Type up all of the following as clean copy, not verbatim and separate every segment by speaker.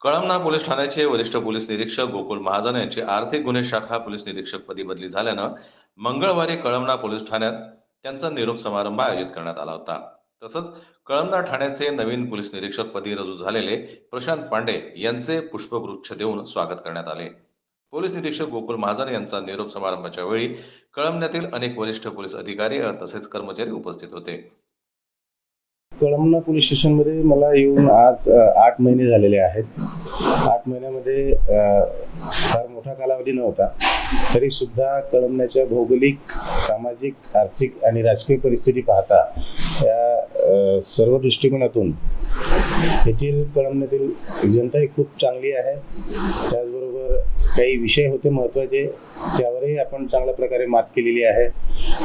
Speaker 1: Kalamna police ठाण्याचे वरिष्ठ police निरीक्षक गोकुळ महाजन यांची आर्थिक गुन्हे शाखा पोलीस निरीक्षकपदी बदली झाल्यानं मंगळवारी कळमना पोलीस ठाण्यात त्यांचा निरोप समारंभ आयोजित करण्यात आला होता. तसंच कळमना ठाण्याचे नवीन पोलीस निरीक्षकपदी रुजू झालेले प्रशांत पांडे यांचे पुष्पगुच्छ देऊन स्वागत करण्यात आले. पोलीस निरीक्षक गोकुळ महाजन यांचा निरोप समारंभाच्या वेळी कळमन्यातील अनेक वरिष्ठ पोलीस अधिकारी तसेच कर्मचारी उपस्थित होते.
Speaker 2: कळमना पोलीस स्टेशनमध्ये मला येऊन आज 8 महिने झालेले आहेत. 8 महिन्यामध्ये फार मोठा कालावधी नव्हता, तरीसुद्धा कळमन्याच्या भौगोलिक, सामाजिक, आर्थिक आणि राजकीय परिस्थिती पाहता या सर्व दृष्टिकोनातून येथील कळमन्यातील जनता ही खूप चांगली आहे. त्याचबरोबर काही विषय होते महत्त्वाचे, त्यावरही आपण चांगल्या प्रकारे मात केलेली आहे.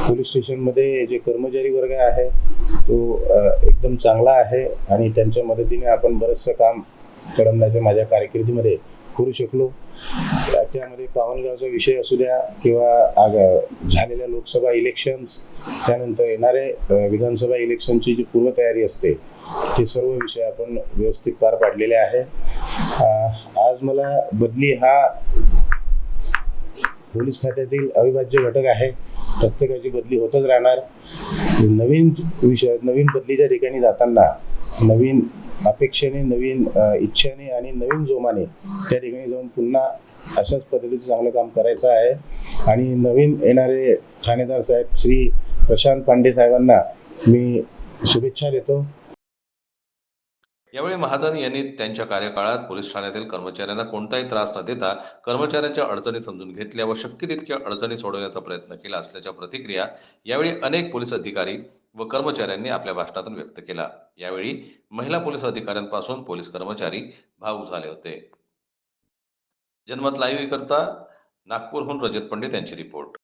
Speaker 2: पोलीस स्टेशनमध्ये जे कर्मचारी वर्ग आहे तो एकदम चांगला आहे आणि त्यांच्या मदतीने आपण बरंचसं काम कळमन्याच्या माझ्या कारकिर्दीमध्ये करू शकलो. त्यामध्ये पावनगावचा विषय असू द्या किंवा झालेल्या लोकसभा इलेक्शन्स, त्यानंतर येणारे विधानसभा इलेक्शनची जी पूर्वतयारी असते, ते सर्व विषय आपण व्यवस्थित पार पाडलेले आहे. आज मला बदली हा पोलीस खात्यातील अविभाज्य घटक आहे. प्रत्येकाची बदली होतच राहणार. नवीन बदलीच्या ठिकाणी जाताना नवीन अपेक्षेने, नवीन इच्छेने आणि नवीन जोमाने त्या ठिकाणी जाऊन पुन्हा अशाच पद्धतीचं चांगलं काम करायचं आहे. आणि नवीन येणारे ठाणेदार साहेब श्री प्रशांत पांडे साहेबांना मी शुभेच्छा देतो.
Speaker 1: यावेळी महाजन यांनी त्यांच्या कार्यकाळात पोलीस ठाण्यातील कर्मचाऱ्यांना कोणताही त्रास न देता कर्मचाऱ्यांच्या अडचणी समजून घेतल्या व शक्य तितक्या अडचणी सोडवण्याचा प्रयत्न केला असल्याच्या प्रतिक्रिया यावेळी अनेक पोलीस अधिकारी व कर्मचाऱ्यांनी आपल्या भाषणातून व्यक्त केला. यावेळी महिला पोलीस अधिकाऱ्यांपासून पोलीस कर्मचारी भावूक झाले होते. जनमत लाईव्ह करता नागपूरहून रजत पंडित यांची रिपोर्ट.